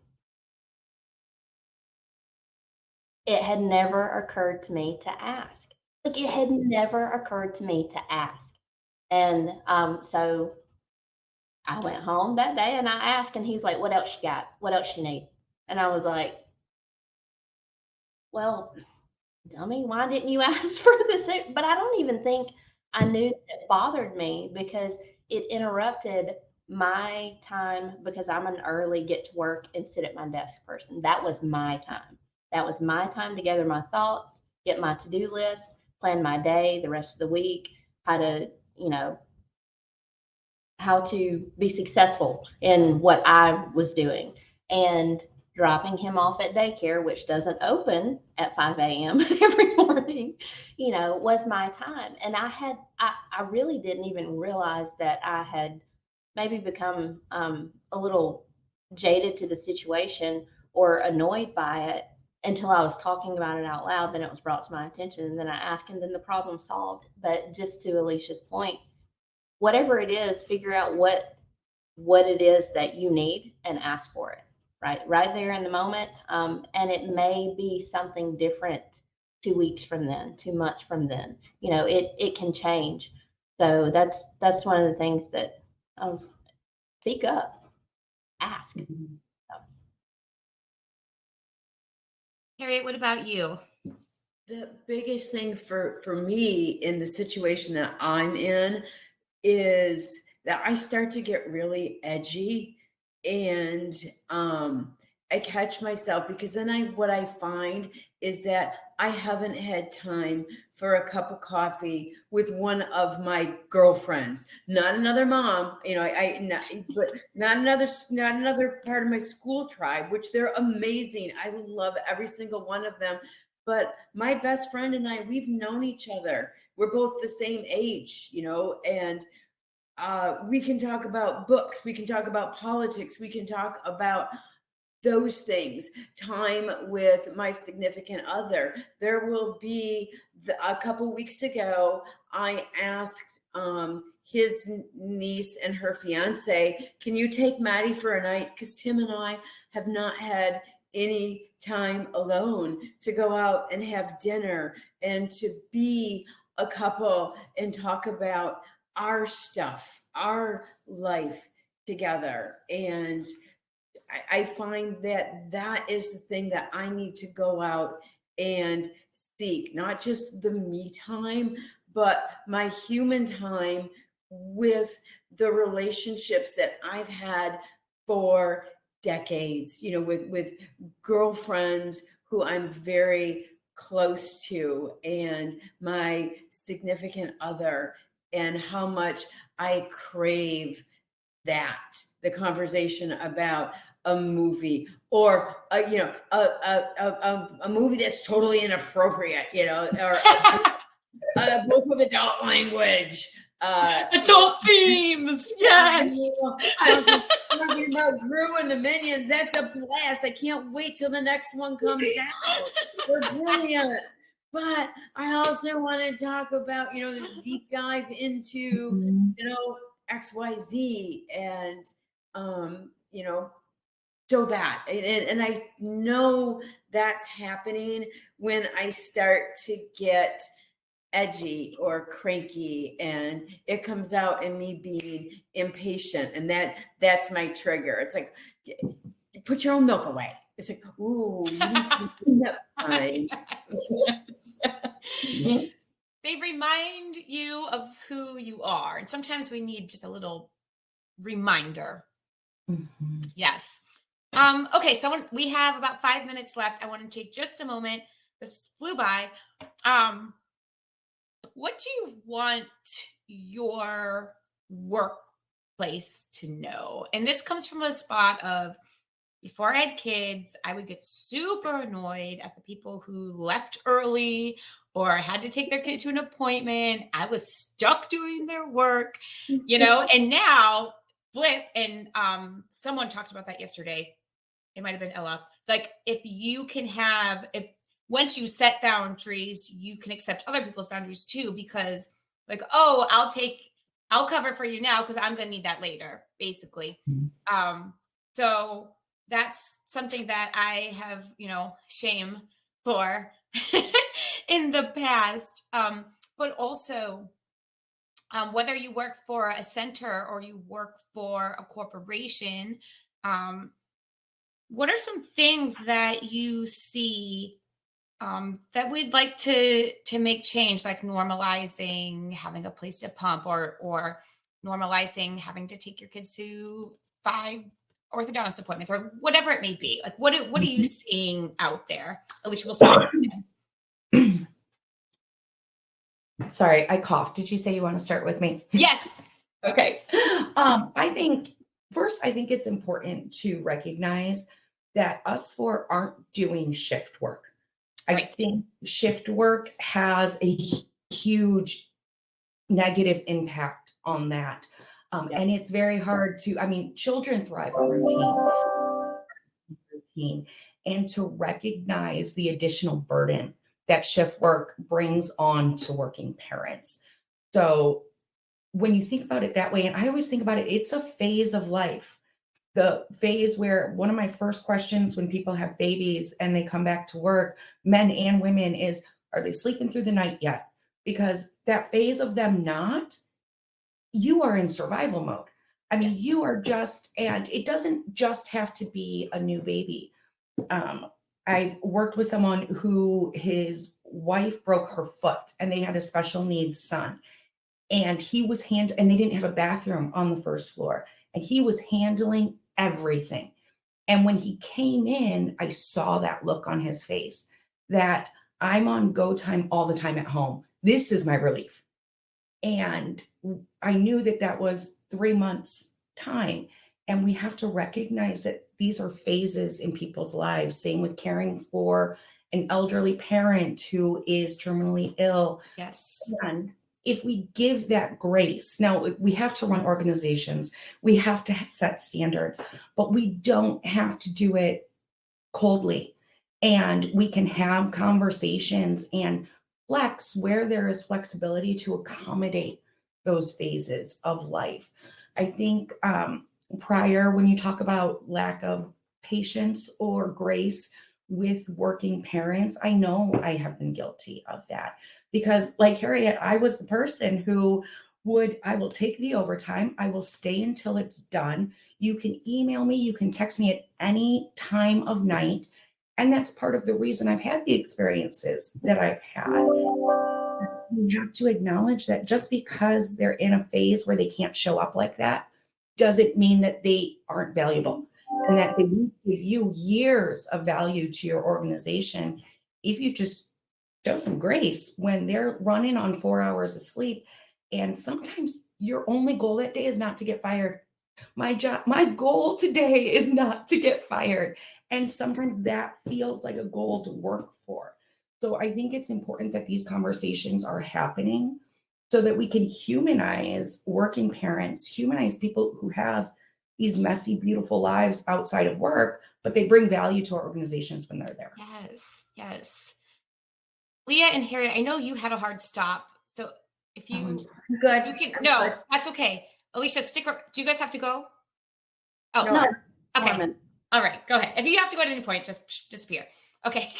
It had never occurred to me to ask. Like, it had never occurred to me to ask. And so I went home that day and I asked, and he's like, "What else you got? What else you need?" And I was like, "Well, dummy, why didn't you ask for this?" But I don't even think I knew that it bothered me, because it interrupted my time, because I'm an early get to work and sit at my desk person. That was my time. That was my time to gather my thoughts, get my to-do list, plan my day, the rest of the week, how to, how to be successful in what I was doing. And dropping him off at daycare, which doesn't open at 5 a.m. every morning, was my time. And I really didn't even realize that I had maybe become a little jaded to the situation or annoyed by it until I was talking about it out loud. Then it was brought to my attention, and then I asked, and then the problem solved. But just to Alicia's point, whatever it is, figure out what it is that you need and ask for it. Right there in the moment. And it may be something different 2 weeks from then, 2 months from then. It can change. So that's one of the things that speak up, ask.
Harriet, what about you?
The biggest thing for me in the situation that I'm in is that I start to get really edgy, and I catch myself, because then what I find is that I haven't had time for a cup of coffee with one of my girlfriends, not another mom, but not another part of my school tribe, which they're amazing. I love every single one of them. But my best friend and I, we've known each other. We're both the same age, and we can talk about books. We can talk about politics. We can talk about those things. Time with my significant other. There will be a couple weeks ago, I asked his niece and her fiance, "Can you take Maddie for a night? Because Tim and I have not had any time alone to go out and have dinner and to be a couple and talk about our stuff, our life together." And I find that is the thing that I need to go out and seek, not just the me time, but my human time with the relationships that I've had for decades, with girlfriends who I'm very close to and my significant other, and how much I crave the conversation about a movie, or a movie that's totally inappropriate, or a book with adult language,
adult themes. Yes.
Talking about Gru and the Minions. That's a blast. I can't wait till the next one comes out. They're brilliant. But I also want to talk about, this deep dive into, XYZ, and so that, and I know that's happening when I start to get edgy or cranky, and it comes out in me being impatient, and that's my trigger. It's like, put your own milk away. It's like, ooh, you need to clean up time.
They remind you of who you are, and sometimes we need just a little reminder.
Mm-hmm.
Yes. Okay, so we have about 5 minutes left. I want to take just a moment. This flew by. What do you want your workplace to know? And this comes from a spot of, before I had kids, I would get super annoyed at the people who left early or had to take their kid to an appointment. I was stuck doing their work, and now flip. And someone talked about that yesterday. It might've been Ella. Like, once you set boundaries, you can accept other people's boundaries too, because like, oh, I'll cover for you now because I'm going to need that later, basically.
Mm-hmm.
So that's something that I have, shame for in the past. But also, whether you work for a center or you work for a corporation, what are some things that you see that we'd like to make change, like normalizing having a place to pump, or normalizing having to take your kids to 5 orthodontist appointments, or whatever it may be? Like, what are you seeing out there? Alicia, we'll start.
Sorry, I coughed. Did you say you want to start with me?
Yes.
Okay. I think it's important to recognize that us four aren't doing shift work. I think shift work has a huge negative impact on that. And it's very hard children thrive on routine, and to recognize the additional burden that shift work brings on to working parents. So when you think about it that way, and I always think about it, it's a phase of life. The phase where one of my first questions when people have babies and they come back to work, men and women, is, are they sleeping through the night yet? Because that phase of them not, you are in survival mode. You are and it doesn't just have to be a new baby. I worked with someone who his wife broke her foot and they had a special needs son. And and they didn't have a bathroom on the first floor. And he was handling everything. And when he came in, I saw that look on his face that I'm on go time all the time at home. This is my relief. And I knew that was 3 months time. And we have to recognize that these are phases in people's lives. Same with caring for an elderly parent who is terminally ill.
Yes.
And if we give that grace, now we have to run organizations, we have to set standards, but we don't have to do it coldly. And we can have conversations and flex where there is flexibility to accommodate those phases of life. I think prior, when you talk about lack of patience or grace with working parents, I know I have been guilty of that. Because like Harriet, I was the person who I will take the overtime. I will stay until it's done. You can email me. You can text me at any time of night. And that's part of the reason I've had the experiences that I've had. We have to acknowledge that just because they're in a phase where they can't show up like that, doesn't mean that they aren't valuable, and that they will give you years of value to your organization if you just show some grace when they're running on 4 hours of sleep. And sometimes your only goal that day is not to get fired. My goal today is not to get fired. And sometimes that feels like a goal to work for. So I think it's important that these conversations are happening so that we can humanize working parents, humanize people who have these messy, beautiful lives outside of work, but they bring value to our organizations when they're there.
Yes, yes. Leah and Harry, I know you had a hard stop. So if you,
I'm sorry.
Good.
you can,
I'm
no,
good.
that's okay. Alicia, do you guys have to go? Oh,
No,
No,
okay.
Norman.
All right, go ahead. If you have to go at any point, just disappear. Okay.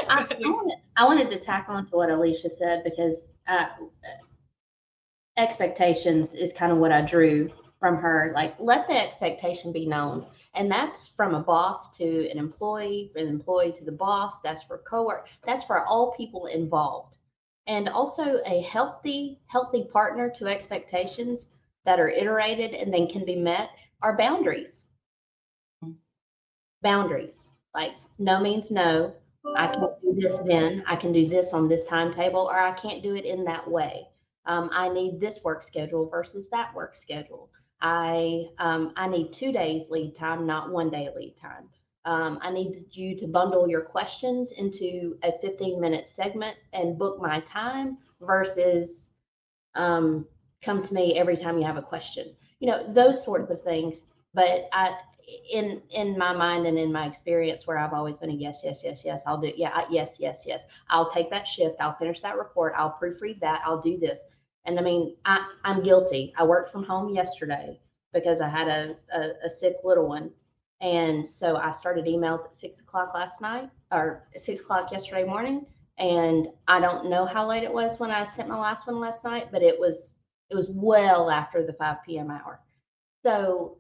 I wanted to tack on to what Alicia said because expectations is kind of what I drew from her. Like, let the expectation be known. And that's from a boss to an employee to the boss. That's for coworker. That's for all people involved. And also a healthy partner to expectations that are iterated and then can be met are boundaries. Boundaries. Like, no means no. I can do this then. I can do this on this timetable, or I can't do it in that way. I need this work schedule versus that work schedule. I need 2 days lead time, not 1 day lead time. I need you to bundle your questions into a 15-minute segment and book my time versus come to me every time you have a question. Those sorts of things. But in my mind and in my experience, where I've always been a yes, I'll do it. Yeah, yes. I'll take that shift. I'll finish that report. I'll proofread that. I'll do this. And I mean, I'm guilty. I worked from home yesterday because I had a sick little one. And so I started emails at 6 o'clock last night, or 6 o'clock yesterday morning. And I don't know how late it was when I sent my last one last night, but it was well after the 5 p.m. hour. So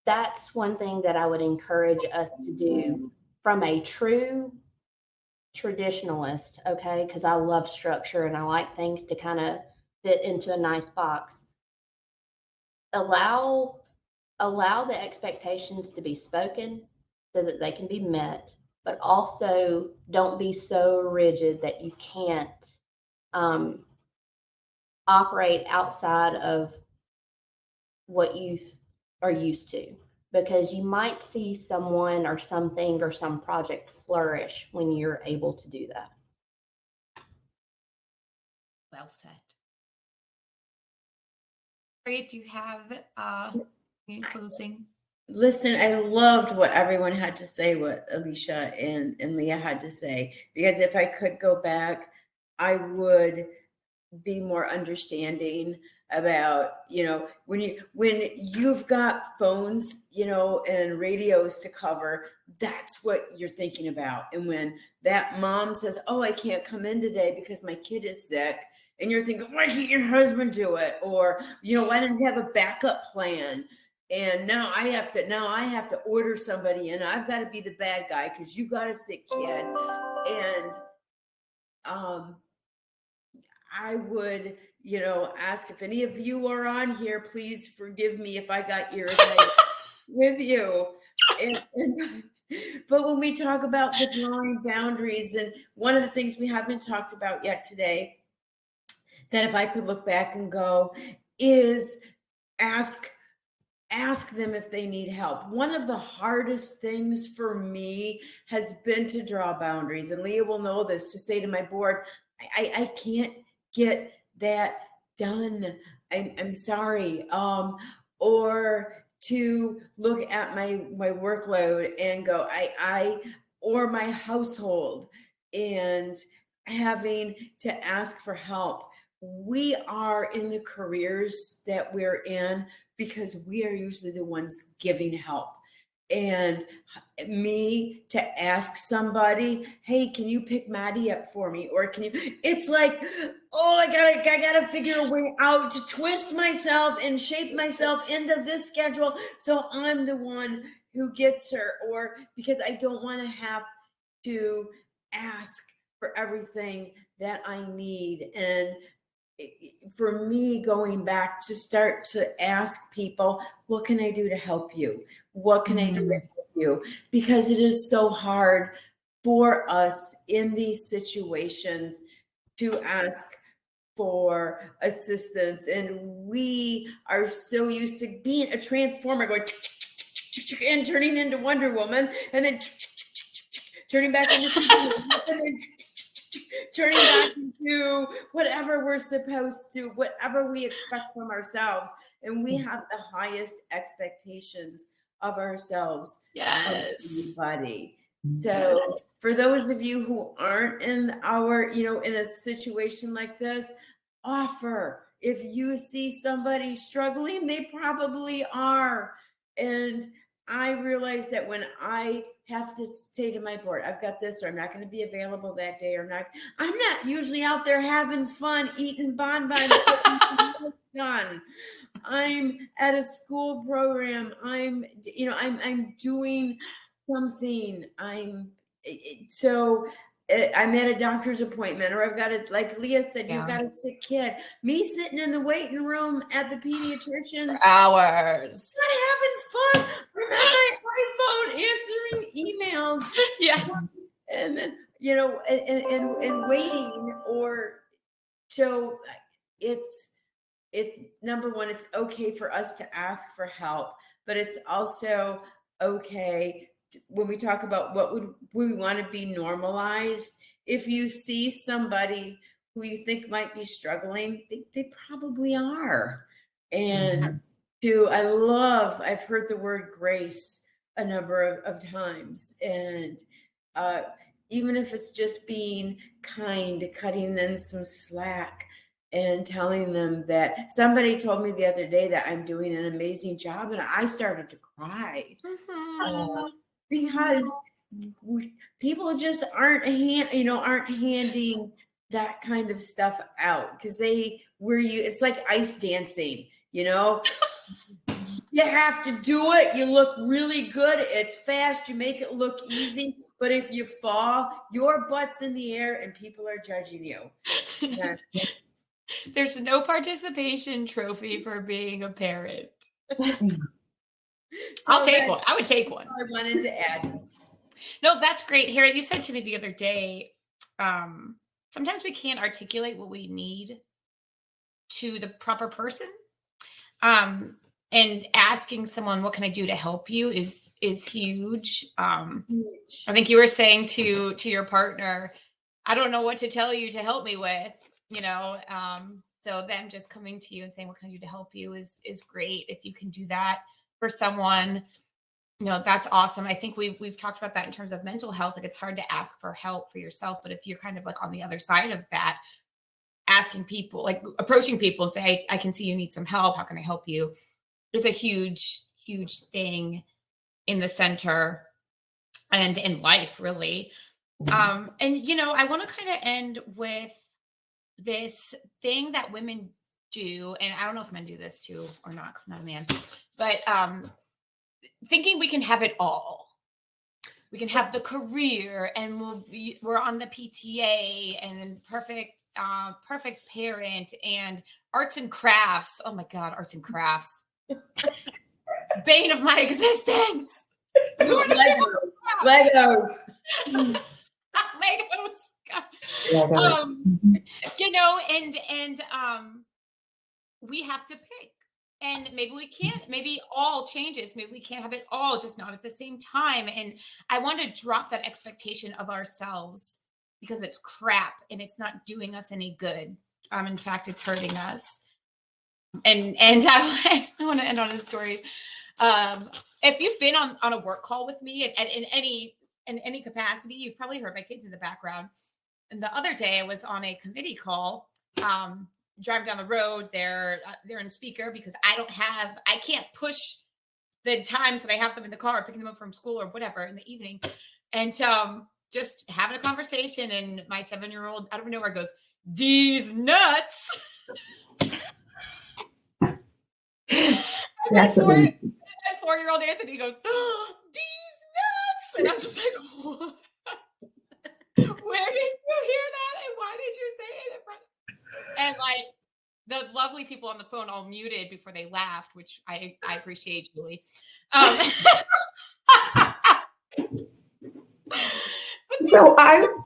that's one thing that I would encourage us to do from a true traditionalist, okay? Because I love structure and I like things to kind of fit into a nice box. Allow the expectations to be spoken so that they can be met, but also don't be so rigid that you can't operate outside of what you are used to, because you might see someone or something or some project flourish when you're able to do that.
Well said. Harriet, do you have in closing?
Listen, I loved what everyone had to say, what Alicia and Leah had to say, because if I could go back, I would be more understanding about, when you've got phones, and radios to cover, that's what you're thinking about. And when that mom says, oh, I can't come in today because my kid is sick, and you're thinking, why can't your husband do it? Or, why don't you have a backup plan? And now I have to order somebody in. I've got to be the bad guy because you got a sick kid. And I would, ask if any of you are on here, please forgive me if I got irritated with you. But when we talk about the drawing boundaries, and one of the things we haven't talked about yet today, that if I could look back and go, is ask them if they need help. One of the hardest things for me has been to draw boundaries, and Leah will know this, to say to my board, I can't get that done. I'm sorry. Or to look at my workload and go, or my household, and having to ask for help. We are in the careers that we're in because we are usually the ones giving help. And me to ask somebody, hey, can you pick Maddie up for me? Or it's like, oh, I gotta figure a way out to twist myself and shape myself into this schedule so I'm the one who gets her, or because I don't want to have to ask for everything that I need. And for me, going back to start to ask people, what can I do to help you? What can I do to help you? Because it is so hard for us in these situations to ask for assistance. And we are so used to being a transformer, going and turning into Wonder Woman, and then turning back into Superman, and then turning back into whatever we're supposed to, whatever we expect from ourselves. And we have the highest expectations of ourselves.
Yes.
Everybody. So for those of you who aren't in in a situation like this, offer. If you see somebody struggling, they probably are. And I realize that when I have to say to my board, I've got this, or I'm not going to be available that day, or not, I'm not usually out there having fun, eating bonbons, done. I'm at a school program. I'm doing something. I'm at a doctor's appointment, or I've got like Leah said, you've got a sick kid. Me sitting in the waiting room at the pediatrician's
for hours,
not having fun. I'm at my iPhone answering emails.
Yeah,
and then and waiting. Or so it's number one, it's okay for us to ask for help, but it's also okay when we talk about what we want to be normalized. If you see somebody who you think might be struggling, they probably are. And I've heard the word grace a number of times. And even if it's just being kind, cutting them some slack, and telling them that somebody told me the other day that I'm doing an amazing job, and I started to cry. Because people just aren't handing that kind of stuff out, because it's like ice dancing, you have to do it. You look really good. It's fast. You make it look easy. But if you fall, your butt's in the air and people are judging you.
There's no participation trophy for being a parent. I'll take one. I would take one.
I wanted to add.
No, that's great. Harriet, you said to me the other day, sometimes we can't articulate what we need to the proper person. And asking someone, what can I do to help you is huge. I think you were saying to your partner, I don't know what to tell you to help me with, so them just coming to you and saying, what can I do to help you is great. If you can do that for someone, that's awesome. I think we've talked about that in terms of mental health. Like, it's hard to ask for help for yourself, but if you're kind of like on the other side of that, asking people, like approaching people and say, I can see you need some help. How can I help you? Is a huge, huge thing in the center and in life, really. And, I want to kind of end with this thing that women do. And I don't know if men do this too or not, because I'm not a man, but thinking we can have it all. We can have the career, and we're on the PTA, and then perfect parent, and arts and crafts. Oh my God, arts and crafts. Bane of my existence.
Legos.
And we have to pick, and maybe we can't, maybe all changes, maybe we can't have it all, just not at the same time. And I want to drop that expectation of ourselves, because it's crap and it's not doing us any good. In fact, it's hurting us. And I want to end on a story. If you've been on a work call with me in any capacity, you've probably heard my kids in the background. And the other day I was on a committee call, driving down the road. They're in speaker, because I can't push the times that I have them in the car, picking them up from school or whatever in the evening. And just having a conversation, and my 7-year-old out of nowhere goes, "These nuts." And 4-year-old Anthony goes, "Oh, these nuts." And I'm just like, oh. Where did you hear that? And why did you say it in front? And like, the lovely people on the phone all muted before they laughed, which I appreciate, Julie. But
So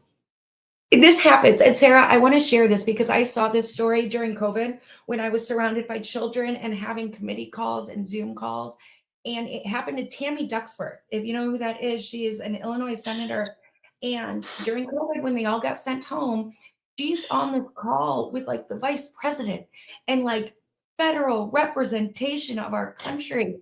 this happens. And Sarah, I want to share this because I saw this story during COVID when I was surrounded by children and having committee calls and Zoom calls. And it happened to Tammy Duxworth. If you know who that is, she is an Illinois senator. And during COVID, when they all got sent home, she's on the call with like the vice president and like federal representation of our country.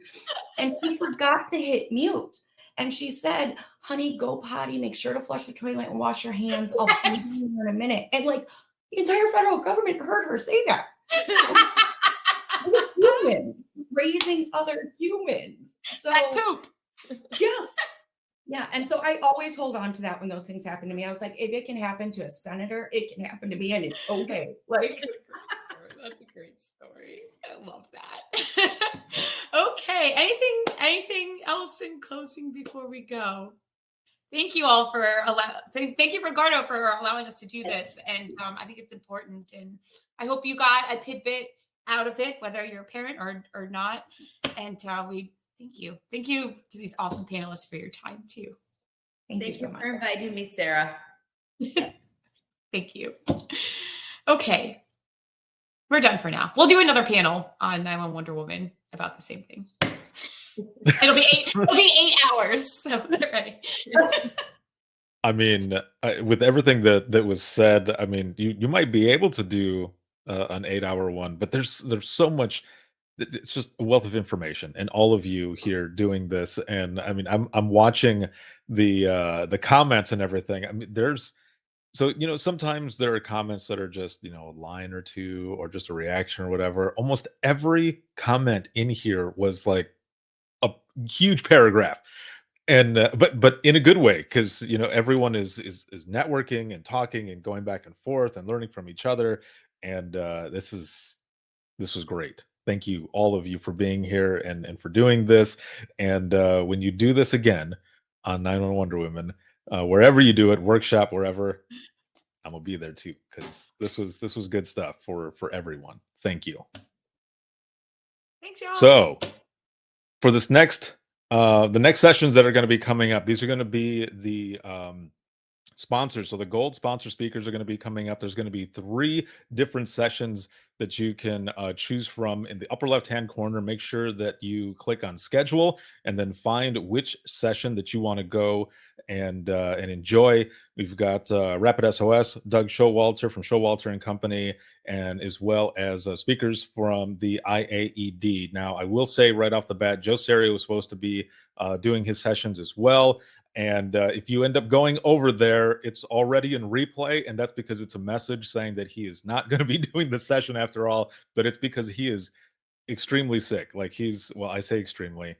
And she forgot to hit mute. And she said, honey, go potty, make sure to flush the toilet and wash your hands. I'll be here in a minute. And like the entire federal government heard her say that. Humans raising other humans. So
poop.
Yeah. Yeah. And so I always hold on to that when those things happen to me. I was like, if it can happen to a senator, it can happen to me and it's okay. Like
that's a great story. I love that. Okay. Anything else in closing before we go? Thank you all for thank you, Ricardo, for allowing us to do this. And I think it's important. And I hope you got a tidbit out of it, whether you're a parent or not. And we thank you. Thank you to these awesome panelists for your time too.
Thank you so much for inviting me, Sarah.
Thank you. Okay. We're done for now. We'll do another panel on 911 Wonder Woman about the same thing. It'll be 8 hours. So get ready.
I mean, with everything that was said, I mean, you might be able to do an 8-hour one, but there's so much. It's just a wealth of information, and all of you here doing this. And I mean, I'm watching the comments and everything. I mean, so sometimes there are comments that are just a line or two or just a reaction or whatever. Almost every comment in here was like a huge paragraph, and but in a good way, because everyone is networking and talking and going back and forth and learning from each other, and this was great. Thank you, all of you, for being here and for doing this. And when you do this again on 911 Wonder Woman, wherever you do it, workshop, wherever, I'm gonna be there too, because this was good stuff for everyone. Thank you.
Thanks, y'all.
So for this the next sessions that are going to be coming up, these are going to be the sponsors. So the gold sponsor speakers are going to be coming up. There's going to be 3 different sessions that you can choose from in the upper left-hand corner. Make sure that you click on schedule and then find which session that you want to go and enjoy. We've got Rapid SOS, Doug Showalter from Showalter and Company, and as well as speakers from the IAED. Now, I will say right off the bat, Joe Serio was supposed to be doing his sessions as well. And if you end up going over there, it's already in replay. And that's because it's a message saying that he is not going to be doing the session after all. But it's because he is extremely sick. Like I say extremely.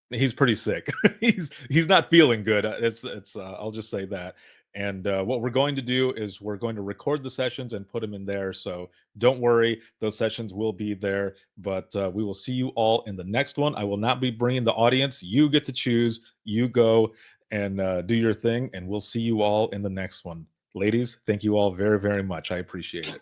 He's pretty sick. he's not feeling good. I'll just say that. And what we're going to do is we're going to record the sessions and put them in there. So don't worry, those sessions will be there. But we will see you all in the next one. I will not be bringing the audience. You get to choose. You go and do your thing. And we'll see you all in the next one. Ladies, thank you all very, very much. I appreciate it.